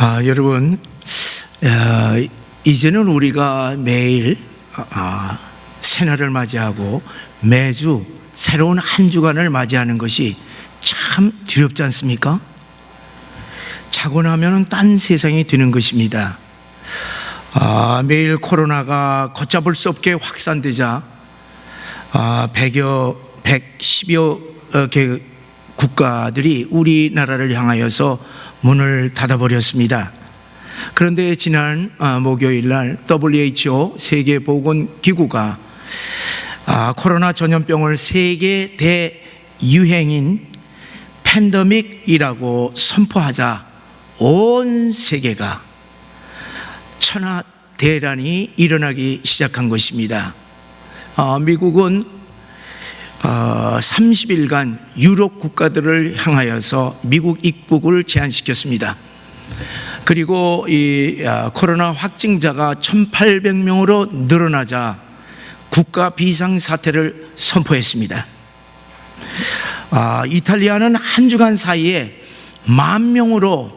여러분, 이제는 우리가 매일 새날을 맞이하고 매주 새로운 한 주간을 맞이하는 것이 참 두렵지 않습니까? 자고 나면 딴 세상이 되는 것입니다. 매일 코로나가 걷잡을 수 없게 확산되자 110여 개 국가들이 우리나라를 향하여서 문을 닫아버렸습니다. 그런데 지난 목요일 날 WHO 세계보건기구가 코로나 전염병을 세계 대유행인 팬데믹이라고 선포하자 온 세계가 천하대란이 일어나기 시작한 것입니다. 미국은 30일간 유럽 국가들을 향하여서 미국 입국을 제한시켰습니다. 그리고 이 코로나 확진자가 1,800명으로 늘어나자 국가 비상사태를 선포했습니다. 이탈리아는 한 주간 사이에 10,000명으로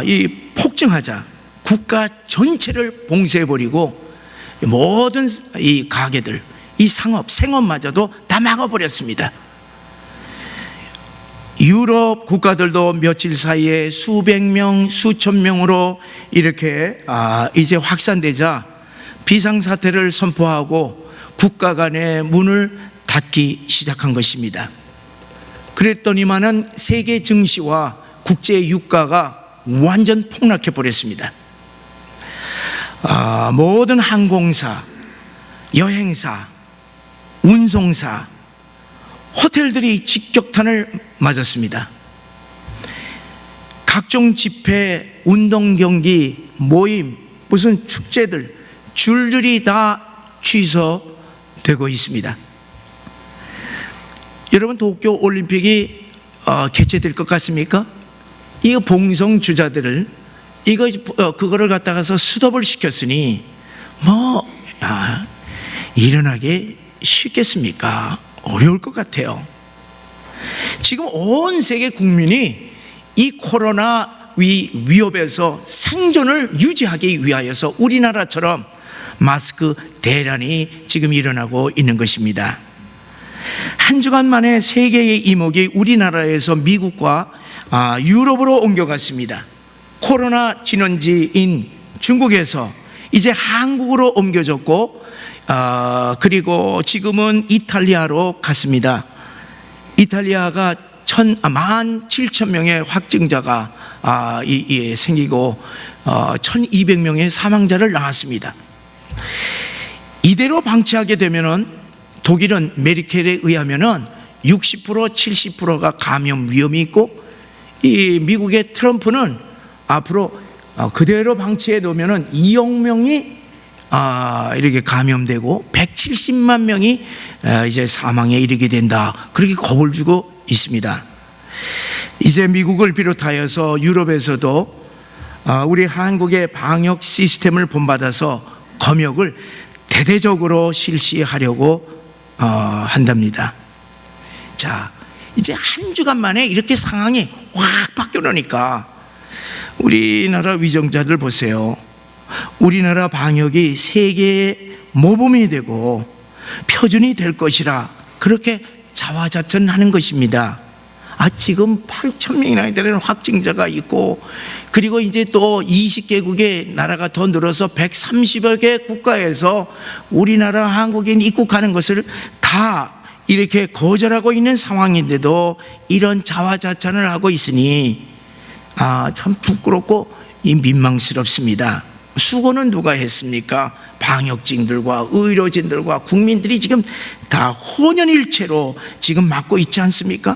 이 폭증하자 국가 전체를 봉쇄해버리고 모든 이 가게들, 이 생업마저도 다 막아버렸습니다. 유럽 국가들도 며칠 사이에 수백 명, 수천 명으로 이렇게 이제 확산되자 비상사태를 선포하고 국가 간의 문을 닫기 시작한 것입니다. 그랬더니만은 세계 증시와 국제 유가가 완전 폭락해 버렸습니다. 모든 항공사, 여행사, 운송사, 호텔들이 직격탄을 맞았습니다. 각종 집회, 운동 경기, 모임, 무슨 축제들 줄줄이 다 취소되고 있습니다. 여러분, 도쿄 올림픽이 개최될 것 같습니까? 이거 봉송 주자들을 그거를 갖다가서 스톱을 시켰으니 일어나기 쉽겠습니까? 어려울 것 같아요. 지금 온 세계 국민이 이 코로나 위협에서 생존을 유지하기 위하여서 우리나라처럼 마스크 대란이 지금 일어나고 있는 것입니다. 한 주간 만에 세계의 이목이 우리나라에서 미국과 유럽으로 옮겨갔습니다. 코로나 진원지인 중국에서 이제 한국으로 옮겨졌고 그리고 지금은 이탈리아로 갔습니다. 이탈리아가 17,000명의 확진자가 생기고 1,200명의 사망자를 낳았습니다. 이대로 방치하게 되면은 독일은 메르켈에 의하면은 60% 70%가 감염 위험이 있고 이 미국의 트럼프는 앞으로 그대로 방치해 놓으면은 2억 명이 이렇게 감염되고 170만 명이 이제 사망에 이르게 된다, 그렇게 겁을 주고 있습니다. 이제 미국을 비롯하여서 유럽에서도 우리 한국의 방역 시스템을 본받아서 검역을 대대적으로 실시하려고 한답니다. 자, 이제 한 주간 만에 이렇게 상황이 확 바뀌어 놓으니까 우리나라 위정자들 보세요. 우리나라 방역이 세계의 모범이 되고 표준이 될 것이라 그렇게 자화자찬하는 것입니다. 지금 8,000명이나 되는 확진자가 있고, 그리고 이제 또 20개국의 나라가 더 늘어서 130여 개 국가에서 우리나라 한국인 입국하는 것을 다 이렇게 거절하고 있는 상황인데도 이런 자화자찬을 하고 있으니 참 부끄럽고 민망스럽습니다. 수고는 누가 했습니까? 방역진들과 의료진들과 국민들이 지금 다 혼연일체로 지금 맡고 있지 않습니까?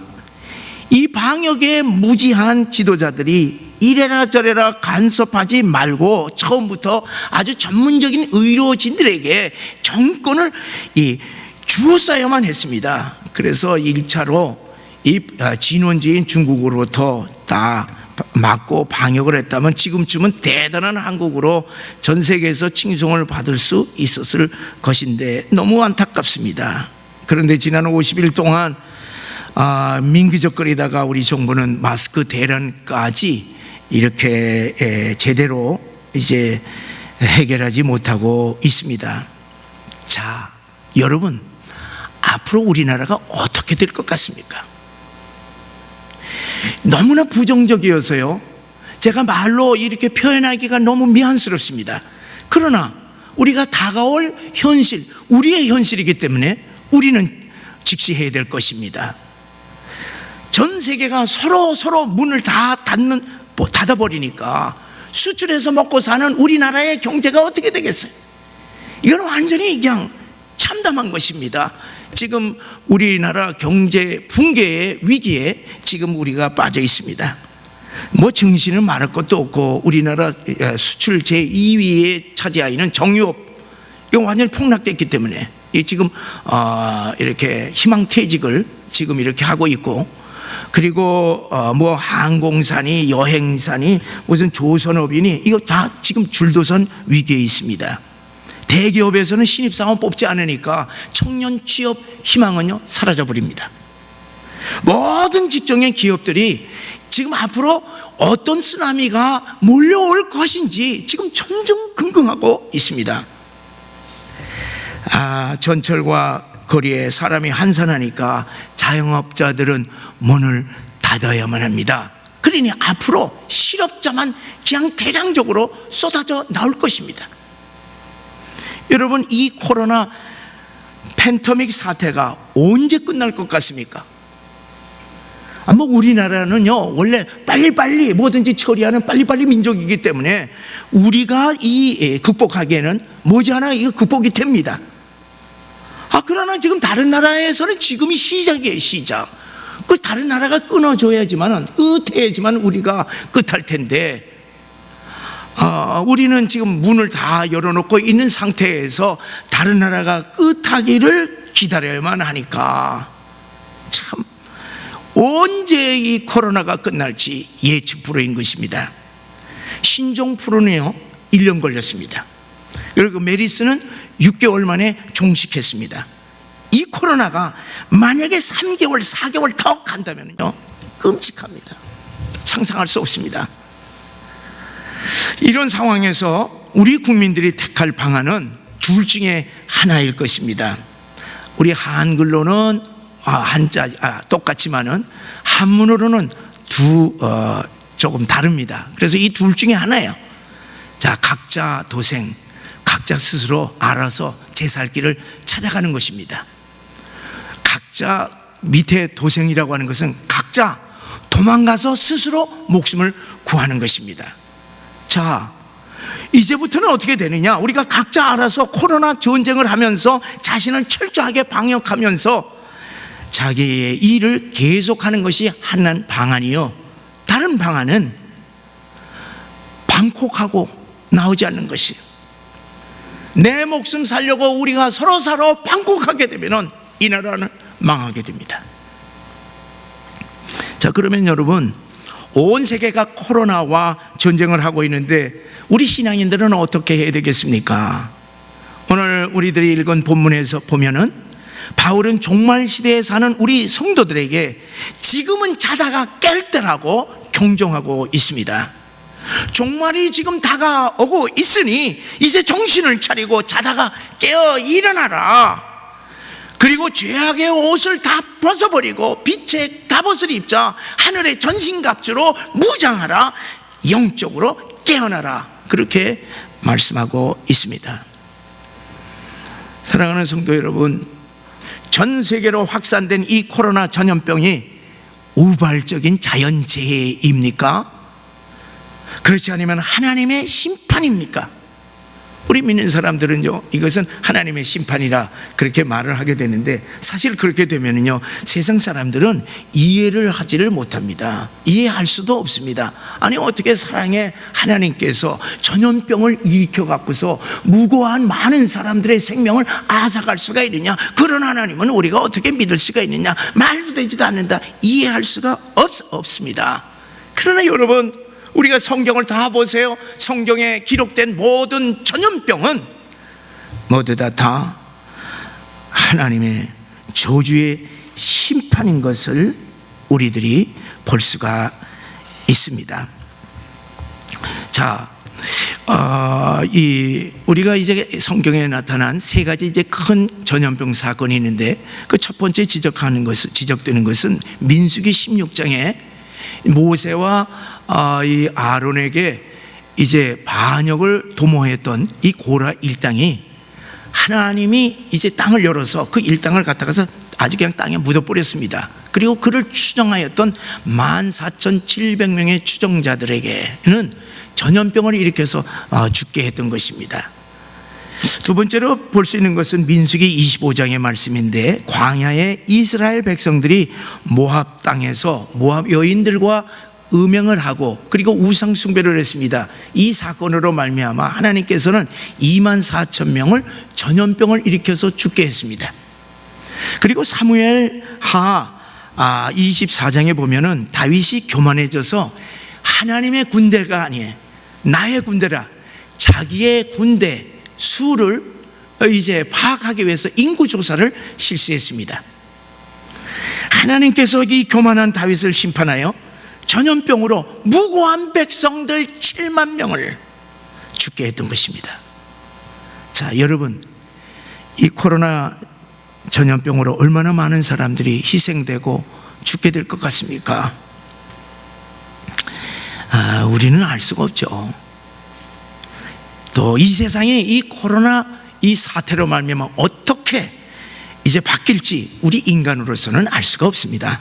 이 방역에 무지한 지도자들이 이래라 저래라 간섭하지 말고 처음부터 아주 전문적인 의료진들에게 정권을 주었어야만 했습니다. 그래서 1차로 이 진원지인 중국으로부터 다 막고 방역을 했다면 지금쯤은 대단한 한국으로 전 세계에서 칭송을 받을 수 있었을 것인데 너무 안타깝습니다. 그런데 지난 50일 동안 민기적거리다가 우리 정부는 마스크 대란까지 이렇게 제대로 이제 해결하지 못하고 있습니다. 자, 여러분, 앞으로 우리나라가 어떻게 될 것 같습니까? 너무나 부정적이어서요, 제가 말로 이렇게 표현하기가 너무 미안스럽습니다. 그러나 우리가 다가올 현실, 우리의 현실이기 때문에 우리는 직시해야 될 것입니다. 전 세계가 서로 문을 다 닫아버리니까 수출해서 먹고 사는 우리나라의 경제가 어떻게 되겠어요? 이건 완전히 그냥 참담한 것입니다. 지금 우리나라 경제 붕괴의 위기에 지금 우리가 빠져 있습니다. 뭐 증시는 말할 것도 없고, 우리나라 수출 제2위에 차지하고 있는 정유업, 이거 완전히 폭락됐기 때문에 지금 이렇게 희망퇴직을 지금 이렇게 하고 있고, 그리고 뭐 항공사니 여행사니 무슨 조선업이니 이거 다 지금 줄도선 위기에 있습니다. 대기업에서는 신입사원 뽑지 않으니까 청년 취업 희망은요 사라져버립니다. 모든 직종의 기업들이 지금 앞으로 어떤 쓰나미가 몰려올 것인지 지금 전전긍긍하고 있습니다. 전철과 거리에 사람이 한산하니까 자영업자들은 문을 닫아야만 합니다. 그러니 앞으로 실업자만 그냥 대량적으로 쏟아져 나올 것입니다. 여러분, 이 코로나 팬데믹 사태가 언제 끝날 것 같습니까? 뭐 우리나라는요 원래 빨리빨리 뭐든지 처리하는 빨리빨리 민족이기 때문에 우리가 이 극복하기에는 머지않아 이거 극복이 됩니다. 그러나 지금 다른 나라에서는 지금이 시작이에요, 시작. 그 다른 나라가 끊어줘야지만은, 끝해야지만 우리가 끝할 텐데, 우리는 지금 문을 다 열어놓고 있는 상태에서 다른 나라가 끝하기를 기다려야만 하니까 참 언제 이 코로나가 끝날지 예측 불허인 것입니다. 신종 플루는요 1년 걸렸습니다. 그리고 메리스는 6개월 만에 종식했습니다. 이 코로나가 만약에 3개월, 4개월 더 간다면요 끔찍합니다. 상상할 수 없습니다. 이런 상황에서 우리 국민들이 택할 방안은 둘 중에 하나일 것입니다. 우리 한글로는 한자 똑같지만은 한문으로는 조금 다릅니다. 그래서 이 둘 중에 하나예요. 자, 각자 도생, 각자 스스로 알아서 제 살 길을 찾아가는 것입니다. 각자 밑에 도생이라고 하는 것은 각자 도망가서 스스로 목숨을 구하는 것입니다. 자, 이제부터는 어떻게 되느냐? 우리가 각자 알아서 코로나 전쟁을 하면서 자신을 철저하게 방역하면서 자기의 일을 계속하는 것이 한 방안이요, 다른 방안은 방콕하고 나오지 않는 것이에요. 내 목숨 살려고 우리가 서로 방콕하게 되면 이 나라는 망하게 됩니다. 자, 그러면 여러분, 온 세계가 코로나와 전쟁을 하고 있는데 우리 신앙인들은 어떻게 해야 되겠습니까? 오늘 우리들이 읽은 본문에서 보면은 바울은 종말 시대에 사는 우리 성도들에게 지금은 자다가 깰 때라고 경종하고 있습니다. 종말이 지금 다가오고 있으니 이제 정신을 차리고 자다가 깨어 일어나라. 그리고 죄악의 옷을 다 벗어버리고 빛의 갑옷을 입자 하늘의 전신갑주로 무장하라. 영적으로 깨어나라. 그렇게 말씀하고 있습니다. 사랑하는 성도 여러분, 전 세계로 확산된 이 코로나 전염병이 우발적인 자연재해입니까? 그렇지 않으면 하나님의 심판입니까? 우리 믿는 사람들은요 이것은 하나님의 심판이라 그렇게 말을 하게 되는데, 사실 그렇게 되면은요 세상 사람들은 이해를 하지를 못합니다. 이해할 수도 없습니다. 아니, 어떻게 사랑의 하나님께서 전염병을 일으켜 갖고서 무고한 많은 사람들의 생명을 앗아갈 수가 있느냐? 그런 하나님은 우리가 어떻게 믿을 수가 있느냐? 말도 되지도 않는다. 이해할 수가 없습니다. 그러나 여러분, 우리가 성경을 다 보세요. 성경에 기록된 모든 전염병은 모두 다 하나님의 저주의 심판인 것을 우리들이 볼 수가 있습니다. 자, 우리가 이제 성경에 나타난 세 가지 이제 큰 전염병 사건이 있는데, 그 첫 번째 지적되는 것은 민수기 16장에 모세와 이 아론에게 이제 반역을 도모했던 이 고라 일당이 하나님이 이제 땅을 열어서 그 일당을 갖다가서 아주 그냥 땅에 묻어버렸습니다. 그리고 그를 추정하였던 14,700명의 추정자들에게는 전염병을 일으켜서 죽게 했던 것입니다. 두 번째로 볼 수 있는 것은 민수기 25장의 말씀인데, 광야에 이스라엘 백성들이 모압 땅에서 모압 여인들과 음행을 하고 그리고 우상 숭배를 했습니다. 이 사건으로 말미암아 하나님께서는 24,000명을 전염병을 일으켜서 죽게 했습니다. 그리고 사무엘 하 24장에 보면은 다윗이 교만해져서 하나님의 군대가 아니에요, 나의 군대라, 자기의 군대 수를 이제 파악하기 위해서 인구조사를 실시했습니다. 하나님께서 이 교만한 다윗을 심판하여 전염병으로 무고한 백성들 7만 명을 죽게 했던 것입니다. 자, 여러분, 이 코로나 전염병으로 얼마나 많은 사람들이 희생되고 죽게 될 것 같습니까? 우리는 알 수가 없죠. 또 이 세상이 이 코로나 이 사태로 말미암아 어떻게 이제 바뀔지 우리 인간으로서는 알 수가 없습니다.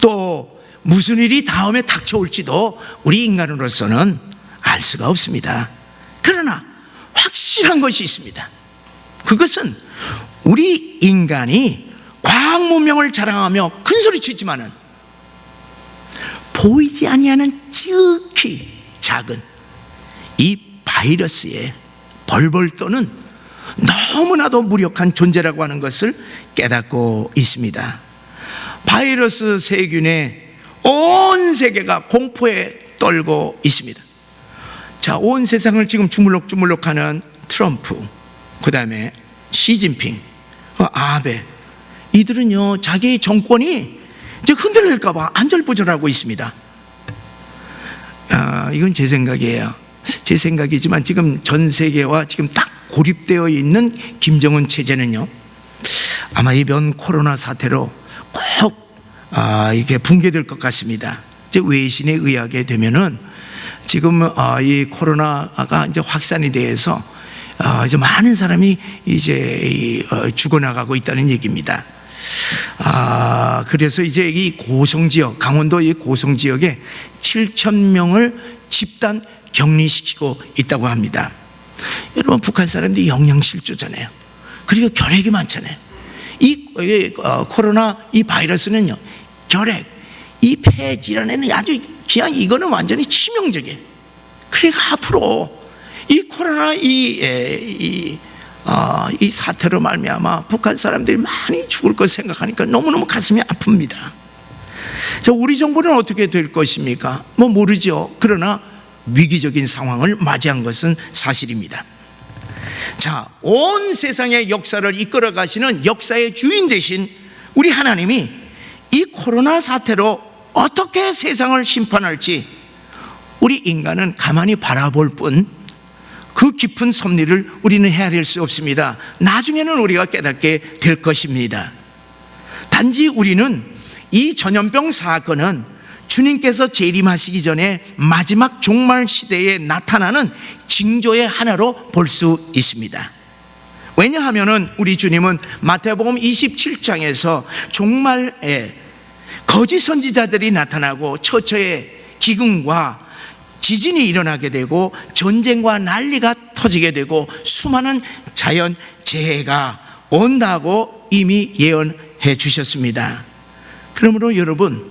또 무슨 일이 다음에 닥쳐올지도 우리 인간으로서는 알 수가 없습니다. 그러나 확실한 것이 있습니다. 그것은 우리 인간이 과학 문명을 자랑하며 큰소리치지만은 보이지 아니하는 지극히 작은 이 바이러스의 벌벌 떠는 너무나도 무력한 존재라고 하는 것을 깨닫고 있습니다. 바이러스 세균에 온 세계가 공포에 떨고 있습니다. 자, 온 세상을 지금 주물럭주물럭하는 트럼프, 그 다음에 시진핑, 아베, 이들은요 자기의 정권이 이제 흔들릴까봐 안절부절하고 있습니다. 이건 제 생각이에요. 제 생각이지만 지금 전 세계와 지금 딱 고립되어 있는 김정은 체제는요, 아마 이번 코로나 사태로 꼭 이렇게 붕괴될 것 같습니다. 이제 외신에 의하게 되면은 지금 이 코로나가 이제 확산이 돼서 이제 많은 사람이 이제 죽어나가고 있다는 얘기입니다. 그래서 이제 이 고성 지역, 강원도 이 고성 지역에 7,000명을 집단 격리시키고 있다고 합니다. 여러분, 북한 사람들이 영양실조잖아요. 그리고 결핵이 많잖아요. 이 코로나 이 바이러스는요, 결핵, 이 폐 질환에는 아주 그냥 이거는 완전히 치명적이에요. 그러니까 앞으로 이 코로나 이 사태로 말미암아 북한 사람들이 많이 죽을 것 생각하니까 너무너무 가슴이 아픕니다. 자, 우리 정부는 어떻게 될 것입니까? 뭐 모르죠. 그러나 위기적인 상황을 맞이한 것은 사실입니다. 자, 온 세상의 역사를 이끌어 가시는 역사의 주인 되신 우리 하나님이 이 코로나 사태로 어떻게 세상을 심판할지 우리 인간은 가만히 바라볼 뿐 그 깊은 섭리를 우리는 헤아릴 수 없습니다. 나중에는 우리가 깨닫게 될 것입니다. 단지 우리는 이 전염병 사건은 주님께서 재림하시기 전에 마지막 종말 시대에 나타나는 징조의 하나로 볼 수 있습니다. 왜냐하면 우리 주님은 마태복음 27장에서 종말에 거짓 선지자들이 나타나고 처처에 기근과 지진이 일어나게 되고 전쟁과 난리가 터지게 되고 수많은 자연 재해가 온다고 이미 예언해 주셨습니다. 그러므로 여러분,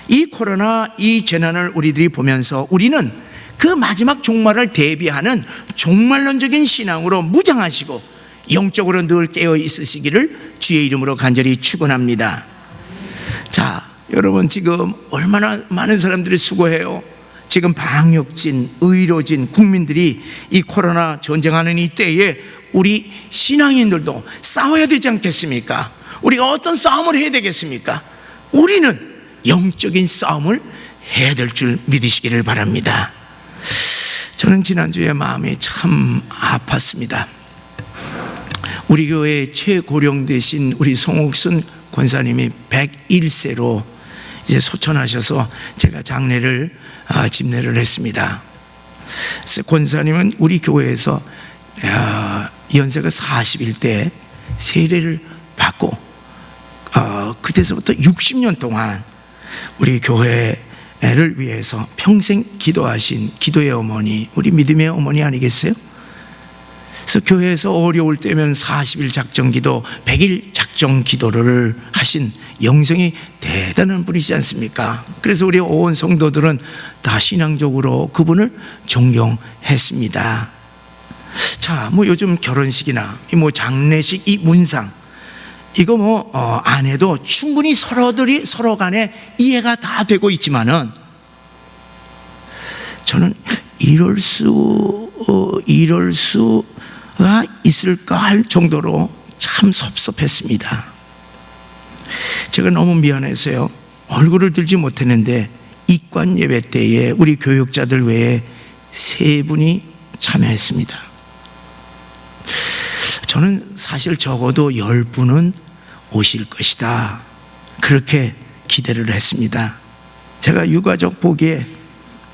이 코로나 이 재난을 우리들이 보면서 우리는 그 마지막 종말을 대비하는 종말론적인 신앙으로 무장하시고 영적으로 늘 깨어 있으시기를 주의 이름으로 간절히 축원합니다. 자, 여러분, 지금 얼마나 많은 사람들이 수고해요. 지금 방역진, 의료진, 국민들이 이 코로나 전쟁하는 이 때에 우리 신앙인들도 싸워야 되지 않겠습니까? 우리가 어떤 싸움을 해야 되겠습니까? 우리는 영적인 싸움을 해야 될 줄 믿으시기를 바랍니다. 저는 지난주에 마음이 참 아팠습니다. 우리 교회 최고령 되신 우리 송옥순 권사님이 101세로 이제 소천하셔서 제가 장례를 집례를 했습니다. 그래서 권사님은 우리 교회에서 연세가 41대 세례를 받고 그때서부터 60년 동안 우리 교회를 위해서 평생 기도하신 기도의 어머니, 우리 믿음의 어머니 아니겠어요? 그래서 교회에서 어려울 때면 40일 작정기도, 100일 작정기도를 하신 영성이 대단한 분이지 않습니까? 그래서 우리 온 성도들은 다 신앙적으로 그분을 존경했습니다. 자, 뭐 요즘 결혼식이나 뭐 장례식, 이 문상, 이거 안 해도 충분히 서로 간에 이해가 다 되고 있지만은 저는 이럴 수가 있을까 할 정도로 참 섭섭했습니다. 제가 너무 미안해서요, 얼굴을 들지 못했는데 입관 예배 때에 우리 교육자들 외에 3분이 참여했습니다. 저는 사실 적어도 10분은 오실 것이다, 그렇게 기대를 했습니다. 제가 유가족 보기에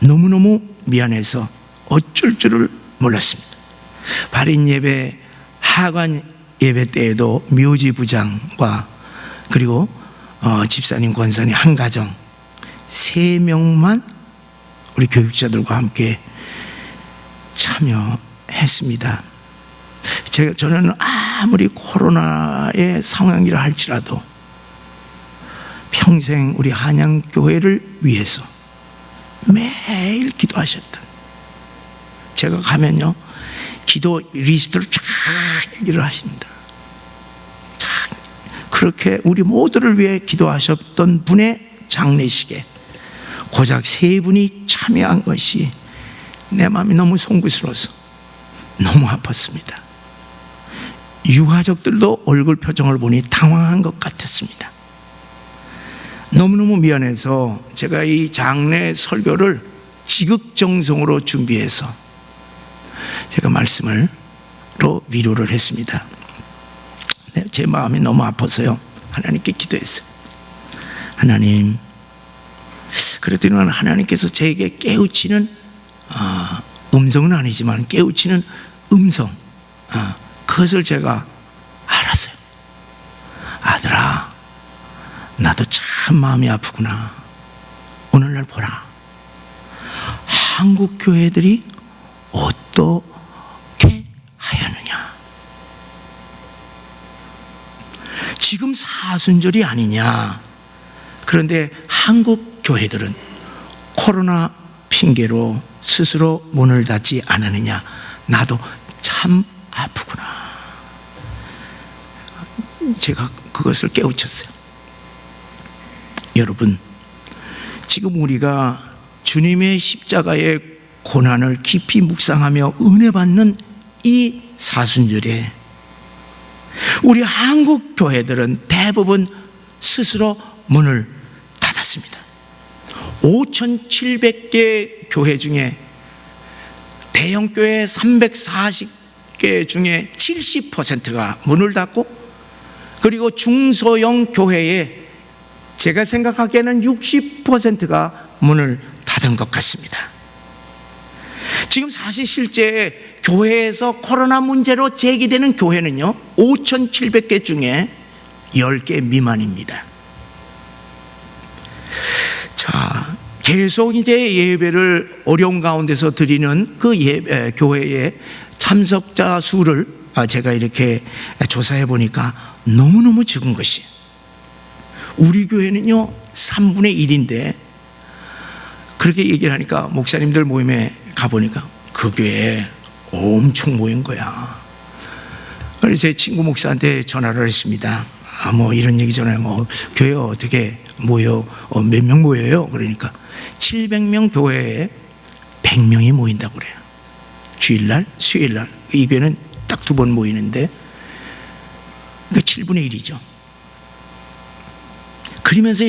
너무너무 미안해서 어쩔 줄을 몰랐습니다. 발인 예배, 하관 예배 때에도 묘지 부장과 그리고 집사님, 권사님 한 가정 3명만 우리 교육자들과 함께 참여했습니다. 저는 아무리 코로나의 상황이라 할지라도 평생 우리 한양교회를 위해서 매일 기도하셨던, 제가 가면요 기도 리스트를 쫙 얘기를 하십니다. 그렇게 우리 모두를 위해 기도하셨던 분의 장례식에 고작 3분이 참여한 것이 내 마음이 너무 송구스러워서 너무 아팠습니다. 유가족들도 얼굴 표정을 보니 당황한 것 같았습니다. 너무너무 미안해서 제가 이 장례 설교를 지극정성으로 준비해서 제가 말씀으로 위로를 했습니다. 제 마음이 너무 아파서요, 하나님께 기도했어요. 하나님, 그랬더니 하나님께서 저에게 깨우치는 음성은 아니지만 깨우치는 음성, 그것을 제가 알았어요. 아들아, 나도 참 마음이 아프구나. 오늘날 보라, 한국 교회들이 어떻게 하였느냐. 지금 사순절이 아니냐. 그런데 한국 교회들은 코로나 핑계로 스스로 문을 닫지 않았느냐. 나도 참 아프구나. 제가 그것을 깨우쳤어요. 여러분, 지금 우리가 주님의 십자가의 고난을 깊이 묵상하며 은혜 받는 이 사순절에 우리 한국 교회들은 대부분 스스로 문을 닫았습니다. 5,700개 교회 중에 대형 교회 340개 중에 70%가 문을 닫고, 그리고 중소형 교회에 제가 생각하기에는 60%가 문을 닫은 것 같습니다. 지금 사실 실제 교회에서 코로나 문제로 제기되는 교회는요 5,700개 중에 10개 미만입니다. 자, 계속 이제 예배를 어려운 가운데서 드리는 그 교회의 참석자 수를 제가 이렇게 조사해 보니까 너무너무 적은 것이, 우리 교회는요 3분의 1인데 그렇게 얘기를 하니까 목사님들 모임에 가보니까 그 교회에 엄청 모인 거야. 그래서 제 친구 목사한테 전화를 했습니다. 뭐 이런 얘기 전화해, 교회 어떻게 모여, 몇 명 모여요? 그러니까 700명 교회에 100명이 모인다고 그래요. 주일날, 수요일날. 이 교회는 딱 2번 모이는데 그러니까 7분의 1이죠. 그러면서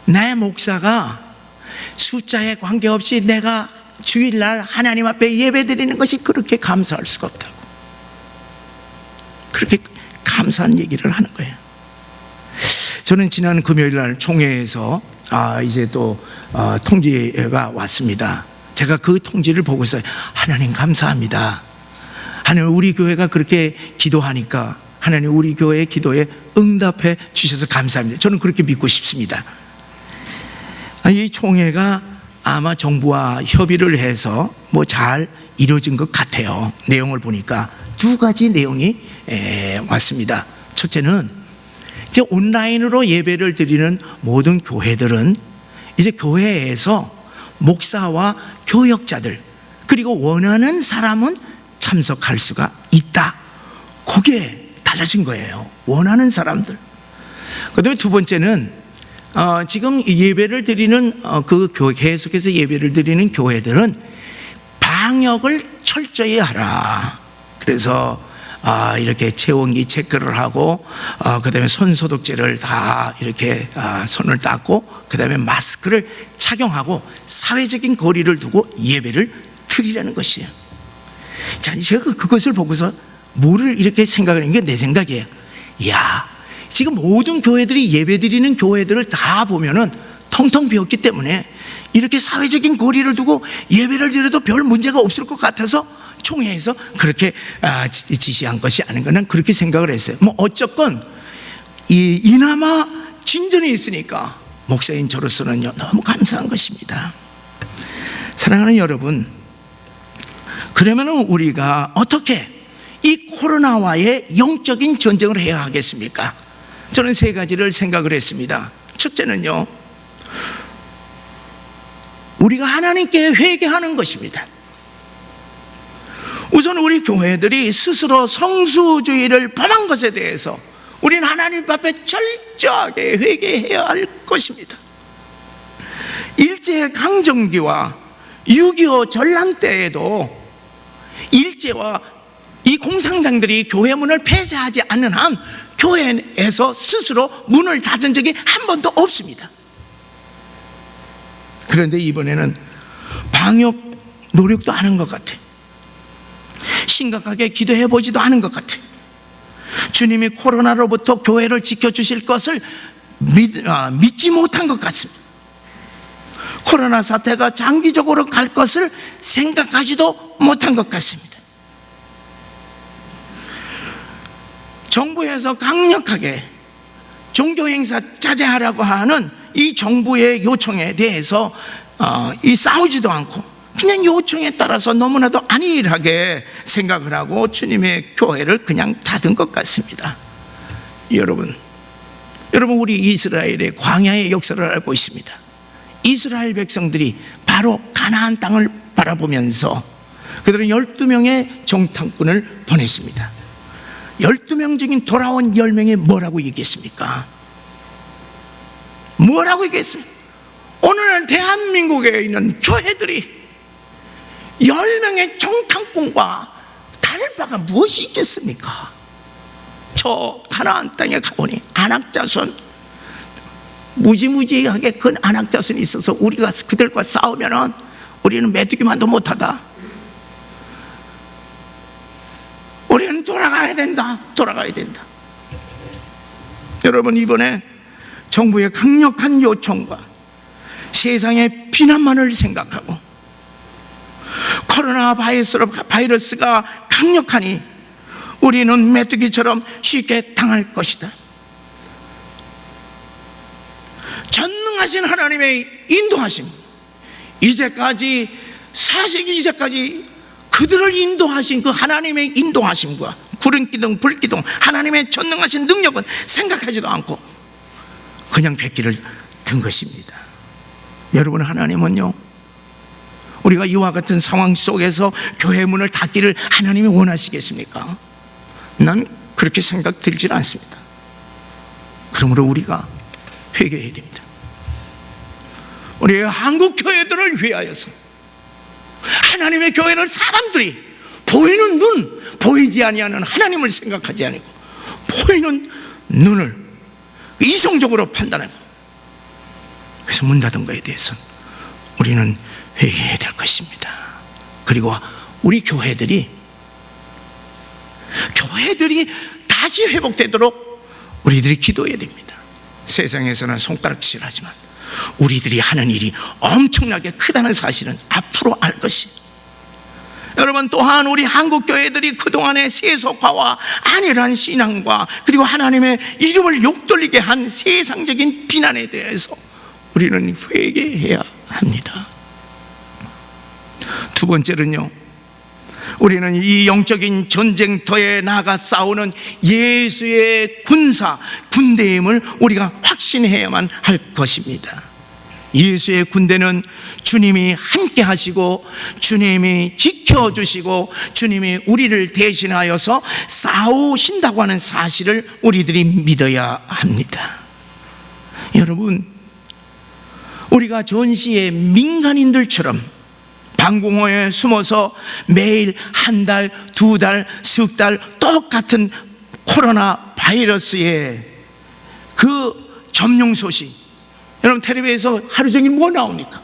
나의 목사가 숫자에 관계없이 내가 주일날 하나님 앞에 예배드리는 것이 그렇게 감사할 수가 없다고. 그렇게 감사한 얘기를 하는 거예요. 저는 지난 금요일날 총회에서 이제 또 통지가 왔습니다. 제가 그 통지를 보고서 하나님 감사합니다. 하나님 우리 교회가 그렇게 기도하니까 하나님 우리 교회의 기도에 응답해 주셔서 감사합니다. 저는 그렇게 믿고 싶습니다. 이 총회가 아마 정부와 협의를 해서 뭐 잘 이루어진 것 같아요. 내용을 보니까 두 가지 내용이 왔습니다. 첫째는 이제 온라인으로 예배를 드리는 모든 교회들은 이제 교회에서 목사와 교역자들 그리고 원하는 사람은 참석할 수가 있다. 그게 달라진 거예요. 원하는 사람들. 그다음에 두 번째는 지금 예배를 드리는 그 교회, 계속해서 예배를 드리는 교회들은 방역을 철저히 하라. 그래서 이렇게 체온기 체크를 하고 그다음에 손소독제를 다 이렇게 손을 닦고 그다음에 마스크를 착용하고 사회적인 거리를 두고 예배를 드리라는 것이에요. 자, 제가 그것을 보고서 뭐를 이렇게 생각하는 게 내 생각이에요. 야, 지금 모든 교회들이 예배 드리는 교회들을 다 보면은 텅텅 비었기 때문에 이렇게 사회적인 거리를 두고 예배를 드려도 별 문제가 없을 것 같아서 총회에서 그렇게 지시한 것이 아닌가, 난 그렇게 생각을 했어요. 뭐 어쨌건 이나마 진전이 있으니까 목사인 저로서는요 너무 감사한 것입니다. 사랑하는 여러분, 그러면 우리가 어떻게 이 코로나와의 영적인 전쟁을 해야 하겠습니까? 저는 세 가지를 생각을 했습니다. 첫째는요, 우리가 하나님께 회개하는 것입니다. 우선 우리 교회들이 스스로 성수주의를 범한 것에 대해서 우리는 하나님 앞에 철저하게 회개해야 할 것입니다. 일제강점기와 6.25 전람 때에도 일제와 이 공산당들이 교회 문을 폐쇄하지 않는 한 교회에서 스스로 문을 닫은 적이 한 번도 없습니다. 그런데 이번에는 방역 노력도 안 한 것 같아요. 심각하게 기도해 보지도 않은 것 같아요. 주님이 코로나로부터 교회를 지켜주실 것을 믿지 못한 것 같습니다. 코로나 사태가 장기적으로 갈 것을 생각하지도 못한 것 같습니다. 정부에서 강력하게 종교행사 자제하라고 하는 이 정부의 요청에 대해서 싸우지도 않고 그냥 요청에 따라서 너무나도 안일하게 생각을 하고 주님의 교회를 그냥 닫은 것 같습니다. 여러분 우리 이스라엘의 광야의 역사를 알고 있습니다. 이스라엘 백성들이 바로 가나안 땅을 바라보면서 그들은 12명의 정탐꾼을 보냈습니다. 12명 중인 돌아온 10명이 뭐라고 얘기했습니까? 뭐라고 얘기했어요? 오늘날 대한민국에 있는 교회들이 10명의 정탐꾼과 다를 바가 무엇이 있겠습니까? 저 가나안 땅에 가보니 안악자손 무지무지하게 큰 안악자손이 있어서 우리가 그들과 싸우면은 우리는 메뚜기만도 못하다. 우리는 돌아가야 된다. 여러분, 이번에 정부의 강력한 요청과 세상의 비난만을 생각하고 코로나 바이러스가 강력하니 우리는 메뚜기처럼 쉽게 당할 것이다. 전능하신 하나님의 인도하심, 이제까지 사세기 이제까지 그들을 인도하신 그 하나님의 인도하심과 구름기둥 불기둥 하나님의 전능하신 능력은 생각하지도 않고 그냥 뱉기를 든 것입니다. 여러분, 하나님은요, 우리가 이와 같은 상황 속에서 교회 문을 닫기를 하나님이 원하시겠습니까? 난 그렇게 생각 들질 않습니다. 그러므로 우리가 회개해야 됩니다. 우리 한국 교회들을 위하여서 하나님의 교회를 사람들이 보이는 눈, 보이지 아니하는 하나님을 생각하지 않고 보이는 눈을 이성적으로 판단하고 그래서 문 닫은 거에 대해서 우리는 회개해야 될 것입니다. 그리고 우리 교회들이 다시 회복되도록 우리들이 기도해야 됩니다. 세상에서는 손가락질하지만 우리들이 하는 일이 엄청나게 크다는 사실은 앞으로 알 것입니다. 여러분, 또한 우리 한국 교회들이 그동안의 세속화와 안일한 신앙과 그리고 하나님의 이름을 욕돌리게 한 세상적인 비난에 대해서 우리는 회개해야 합니다. 두 번째는요, 우리는 이 영적인 전쟁터에 나가 싸우는 예수의 군대임을 우리가 확신해야만 할 것입니다. 예수의 군대는 주님이 함께 하시고 주님이 지켜주시고 주님이 우리를 대신하여서 싸우신다고 하는 사실을 우리들이 믿어야 합니다. 여러분, 우리가 전시의 민간인들처럼 방공호에 숨어서 매일 한 달, 두 달, 석 달 똑같은 코로나 바이러스의 그 점령 소식, 여러분 텔레비에서 하루 종일 뭐 나옵니까?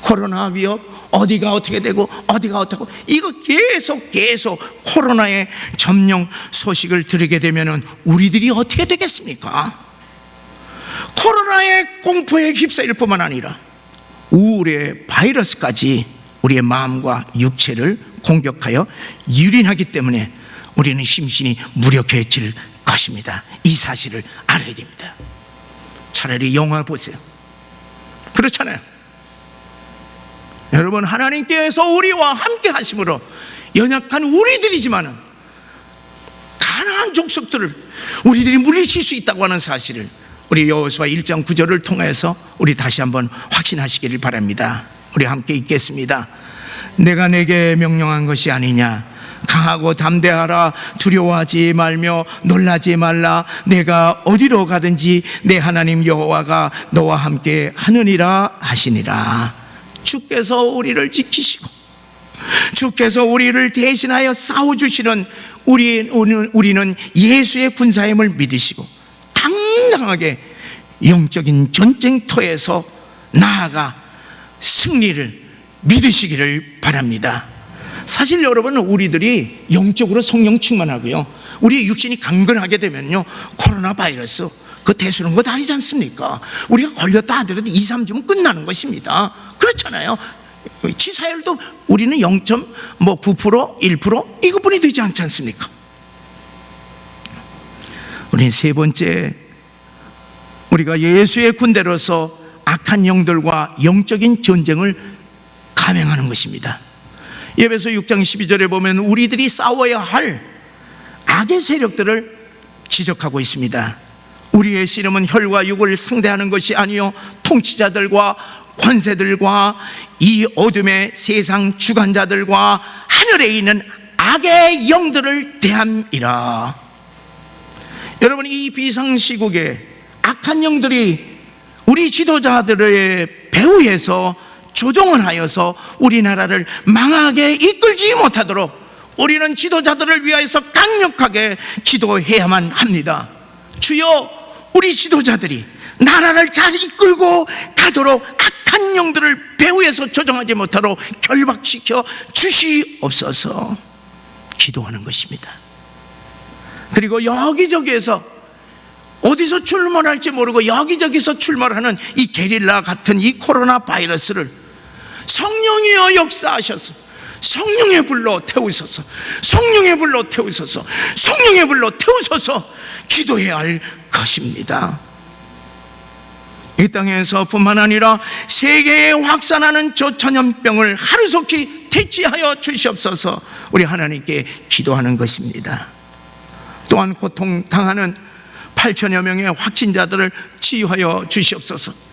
코로나 위협, 어디가 어떻게 되고 어디가 어떻고, 이거 계속 코로나의 점령 소식을 들으게 되면 우리들이 어떻게 되겠습니까? 코로나의 공포에 휩싸일 뿐만 아니라 우울의 바이러스까지 우리의 마음과 육체를 공격하여 유린하기 때문에 우리는 심신이 무력해질 것입니다. 이 사실을 알아야 됩니다. 차라리 영화 보세요. 그렇잖아요. 여러분, 하나님께서 우리와 함께 하심으로 연약한 우리들이지만은 가난한 족속들을 우리들이 물리칠 수 있다고 하는 사실을 우리 여호수아 1장 9절을 통해서 우리 다시 한번 확신하시기를 바랍니다. 우리 함께 읽겠습니다. 내가 내게 명령한 것이 아니냐? 강하고 담대하라. 두려워하지 말며 놀라지 말라. 내가 어디로 가든지 내 하나님 여호와가 너와 함께 하느니라 하시니라. 주께서 우리를 지키시고 주께서 우리를 대신하여 싸워주시는 우리는 예수의 군사임을 믿으시고 당당하게 영적인 전쟁터에서 나아가 승리를 믿으시기를 바랍니다. 사실 여러분, 우리들이 영적으로 성령 충만하고요, 우리 육신이 강건하게 되면요, 코로나 바이러스 그 대수는 것 아니지 않습니까? 우리가 걸렸다 하더라도 2, 3주면 끝나는 것입니다. 그렇잖아요. 치사율도 우리는 0.9%, 1% 이것뿐이 되지 않지 않습니까? 우리는 세 번째, 우리가 예수의 군대로서 악한 영들과 영적인 전쟁을 감행하는 것입니다. 에베소 6장 12절에 보면 우리들이 싸워야 할 악의 세력들을 지적하고 있습니다. 우리의 씨름은 혈과 육을 상대하는 것이 아니요 통치자들과 권세들과 이 어둠의 세상 주관자들과 하늘에 있는 악의 영들을 대함이라. 여러분, 이 비상시국에 악한 영들이 우리 지도자들의 배후에서 조종을 하여서 우리나라를 망하게 이끌지 못하도록 우리는 지도자들을 위하여서 강력하게 기도해야만 합니다. 주여, 우리 지도자들이 나라를 잘 이끌고 가도록 악한 영들을 배후에서 조종하지 못하도록 결박시켜 주시옵소서 기도하는 것입니다. 그리고 여기저기에서 어디서 출몰할지 모르고 여기저기서 출몰하는 이 게릴라 같은 이 코로나 바이러스를 성령이여 역사하셔서 성령의 불로 태우소서, 성령의 불로 태우소서, 성령의 불로 태우소서 기도해야 할 것입니다. 이 땅에서 뿐만 아니라 세계에 확산하는 저 전염병을 하루속히 퇴치하여 주시옵소서 우리 하나님께 기도하는 것입니다. 또한 고통당하는 8천여 명의 확진자들을 치유하여 주시옵소서.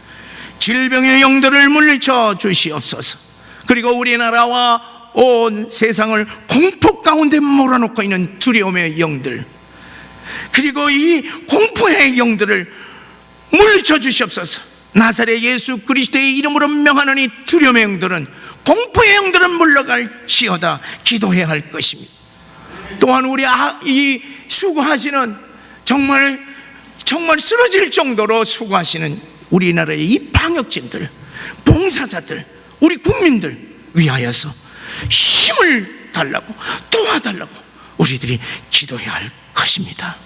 질병의 영들을 물리쳐 주시옵소서. 그리고 우리나라와 온 세상을 공포 가운데 몰아넣고 있는 두려움의 영들, 그리고 이 공포의 영들을 물리쳐 주시옵소서. 나사렛 예수 그리스도의 이름으로 명하노니 두려움의 영들은, 공포의 영들은 물러갈지어다 기도해야 할 것입니다. 또한 우리 이 수고하시는 정말 쓰러질 정도로 수고하시는 우리나라의 이 방역진들, 봉사자들, 우리 국민들 위하여서 힘을 달라고, 도와달라고 우리들이 기도해야 할 것입니다.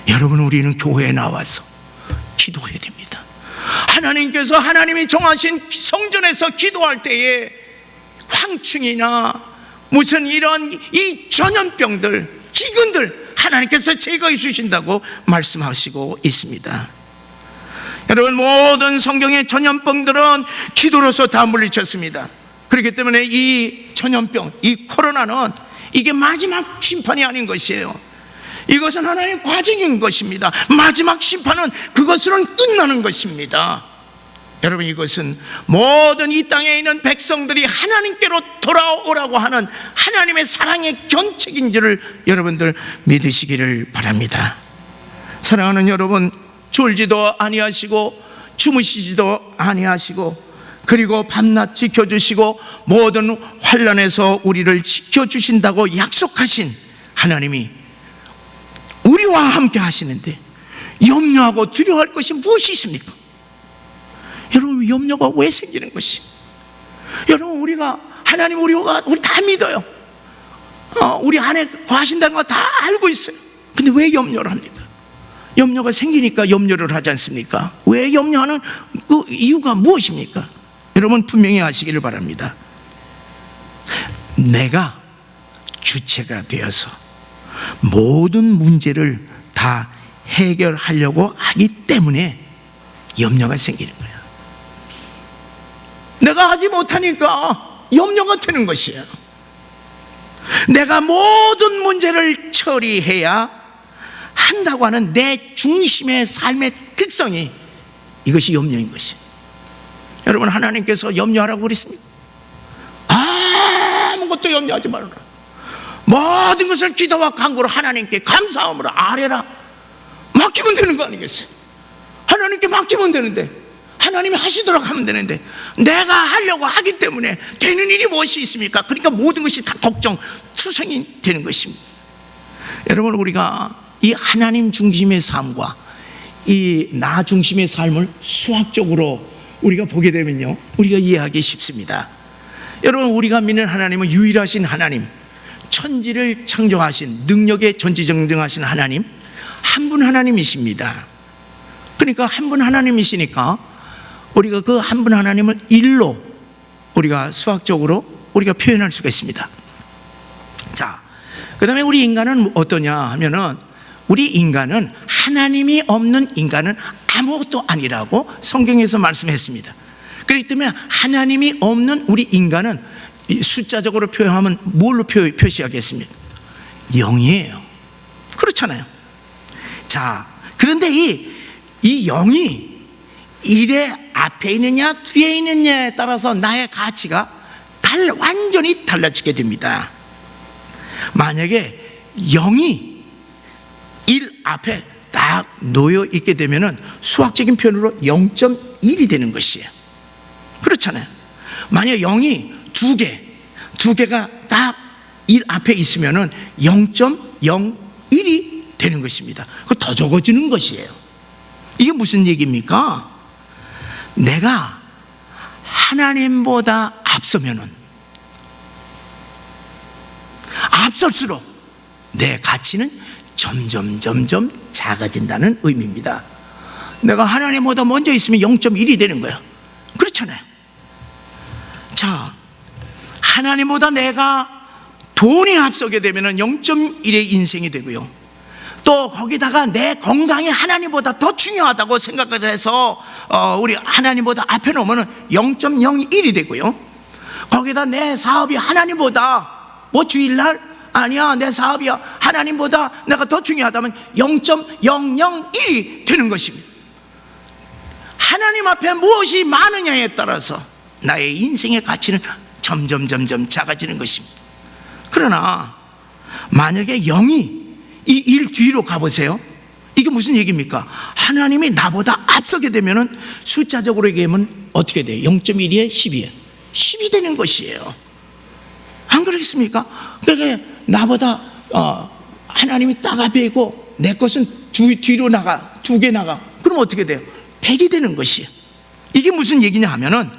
여러분, 우리는 교회에 나와서 기도해야 됩니다. 하나님께서 하나님이 정하신 성전에서 기도할 때에 황충이나 무슨 이런 이 전염병들, 기근들 하나님께서 제거해 주신다고 말씀하시고 있습니다. 여러분, 모든 성경의 전염병들은 기도로서 다 물리쳤습니다. 그렇기 때문에 이 전염병, 이 코로나는 이게 마지막 심판이 아닌 것이에요. 이것은 하나님의 과정인 것입니다. 마지막 심판은 그것으로는 끝나는 것입니다. 여러분, 이것은 모든 이 땅에 있는 백성들이 하나님께로 돌아오라고 하는 하나님의 사랑의 견책인 줄을 여러분들 믿으시기를 바랍니다. 사랑하는 여러분, 졸지도 아니하시고 주무시지도 아니하시고 그리고 밤낮 지켜주시고 모든 환난에서 우리를 지켜주신다고 약속하신 하나님이 우리와 함께 하시는데 염려하고 두려워할 것이 무엇이 있습니까? 여러분, 염려가 왜 생기는 것이? 여러분, 우리가 하나님 우리 다 믿어요. 우리 안에 거하신다는 거 다 알고 있어요. 근데 왜 염려를 합니까? 염려가 생기니까 염려를 하지 않습니까? 왜 염려하는 그 이유가 무엇입니까? 여러분, 분명히 아시기를 바랍니다. 내가 주체가 되어서 모든 문제를 다 해결하려고 하기 때문에 염려가 생기는 거예요. 내가 하지 못하니까 염려가 되는 것이에요. 내가 모든 문제를 처리해야 한다고 하는 내 중심의 삶의 특성이 이것이 염려인 것이에요. 여러분, 하나님께서 염려하라고 그랬습니까? 아무것도 염려하지 말아라. 모든 것을 기도와 간구로 하나님께 감사함으로 아뢰라. 맡기면 되는 거 아니겠어요? 하나님께 맡기면 되는데, 하나님이 하시도록 하면 되는데, 내가 하려고 하기 때문에 되는 일이 무엇이 있습니까? 그러니까 모든 것이 다 걱정, 투성이 되는 것입니다. 여러분, 우리가 이 하나님 중심의 삶과 이 나 중심의 삶을 수학적으로 우리가 보게 되면요, 우리가 이해하기 쉽습니다. 여러분, 우리가 믿는 하나님은 유일하신 하나님, 천지를 창조하신 능력에 전지전능하신 하나님, 한 분 하나님이십니다. 그러니까 한 분 하나님이시니까 우리가 그 한 분 하나님을 일로 우리가 수학적으로 우리가 표현할 수가 있습니다. 자, 그 다음에 우리 인간은 어떠냐 하면은, 우리 인간은 하나님이 없는 인간은 아무것도 아니라고 성경에서 말씀했습니다. 그렇기 때문에 하나님이 없는 우리 인간은 숫자적으로 표현하면 뭘로 표시하겠습니까? 0이에요. 그렇잖아요. 자, 그런데 이 0이 1의 앞에 있느냐 뒤에 있느냐에 따라서 나의 가치가 완전히 달라지게 됩니다. 만약에 0이 1 앞에 딱 놓여 있게 되면은 수학적인 표현으로 0.1이 되는 것이에요. 그렇잖아요. 만약 0이 두 개가 딱 1 앞에 있으면은 0.01이 되는 것입니다. 그거 더 적어지는 것이에요. 이게 무슨 얘기입니까? 내가 하나님보다 앞설수록 내 가치는 점점 작아진다는 의미입니다. 내가 하나님보다 먼저 있으면 0.1이 되는 거야. 그렇잖아요. 자, 하나님보다 내가 돈이 앞서게 되면 0.1의 인생이 되고요, 또 거기다가 내 건강이 하나님보다 더 중요하다고 생각을 해서 우리 하나님보다 앞에 놓으면 0.01이 되고요, 거기다 내 사업이 하나님보다 주일날 아니야, 내 사업이 하나님보다 내가 더 중요하다면 0.001이 되는 것입니다. 하나님 앞에 무엇이 많으냐에 따라서 나의 인생의 가치는 점점 작아지는 것입니다. 그러나 만약에 0이 이 1 뒤로 가보세요. 이게 무슨 얘기입니까? 하나님이 나보다 앞서게 되면 숫자적으로 얘기하면 어떻게 돼요? 0.1이에 10이에요. 10이 되는 것이에요. 안 그렇습니까? 그러니까 나보다 하나님이 딱 앞에 있고 내 것은 뒤로 나가, 2개 나가. 그럼 어떻게 돼요? 100이 되는 것이에요. 이게 무슨 얘기냐 하면은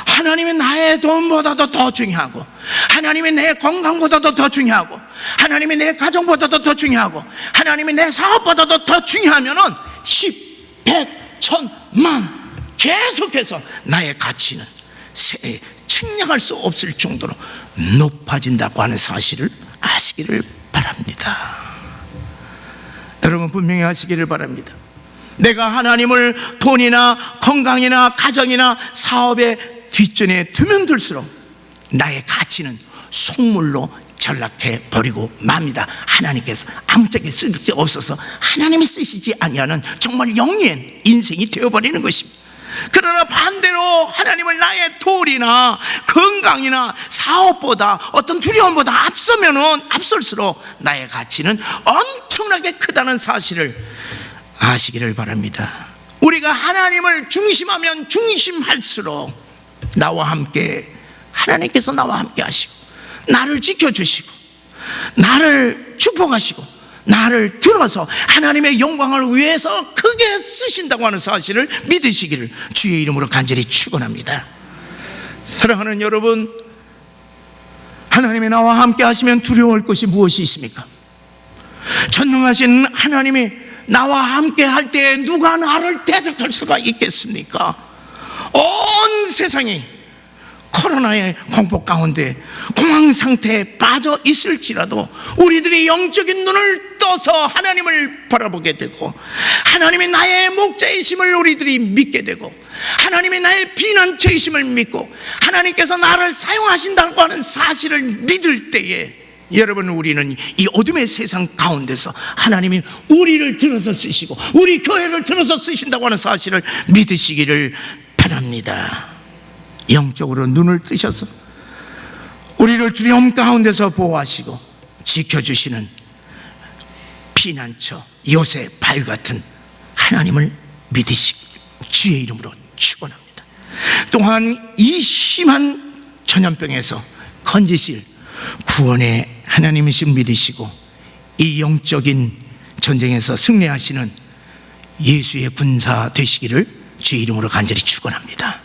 하나님이 나의 돈보다도 더 중요하고, 하나님이 내 건강보다도 더 중요하고, 하나님이 내 가정보다도 더 중요하고, 하나님이 내 사업보다도 더 중요하면은 10, 100, 1000, 만 계속해서 나의 가치는 측량할 수 없을 정도로 높아진다고 하는 사실을 아시기를 바랍니다. 여러분 분명히 아시기를 바랍니다. 내가 하나님을 돈이나 건강이나 가정이나 사업의 뒷전에 두면 둘수록 나의 가치는 속물로 전락해 버리고 맙니다. 하나님께서 아무짝에 쓸 수 없어서 하나님이 쓰시지 아니하는 정말 영리한 인생이 되어버리는 것입니다. 그러나 반대로 하나님을 나의 돈이나 건강이나 사업보다 어떤 두려움보다 앞설수록 나의 가치는 엄청나게 크다는 사실을 아시기를 바랍니다. 우리가 하나님을 중심하면 중심할수록 나와 함께, 하나님께서 나와 함께 하시고 나를 지켜주시고 나를 축복하시고 나를 들어서 하나님의 영광을 위해서 크게 쓰신다고 하는 사실을 믿으시기를 주의 이름으로 간절히 축원합니다. 사랑하는 여러분, 하나님이 나와 함께 하시면 두려워할 것이 무엇이 있습니까? 전능하신 하나님이 나와 함께 할 때 누가 나를 대적할 수가 있겠습니까? 온 세상이 코로나의 공포 가운데 공황 상태에 빠져 있을지라도 우리들이 영적인 눈을 떠서 하나님을 바라보게 되고, 하나님이 나의 목자이심을 우리들이 믿게 되고, 하나님이 나의 피난처이심을 믿고 하나님께서 나를 사용하신다고 하는 사실을 믿을 때에 여러분, 우리는 이 어둠의 세상 가운데서 하나님이 우리를 들어서 쓰시고 우리 교회를 들어서 쓰신다고 하는 사실을 믿으시기를 바랍니다. 영적으로 눈을 뜨셔서 우리를 두려움 가운데서 보호하시고 지켜주시는 피난처 요새 발 같은 하나님을 믿으시기 주의 이름으로 축원합니다. 또한 이 심한 전염병에서 건지실 구원의 하나님이신 믿으시고 이 영적인 전쟁에서 승리하시는 예수의 군사 되시기를 주의 이름으로 간절히 축원합니다.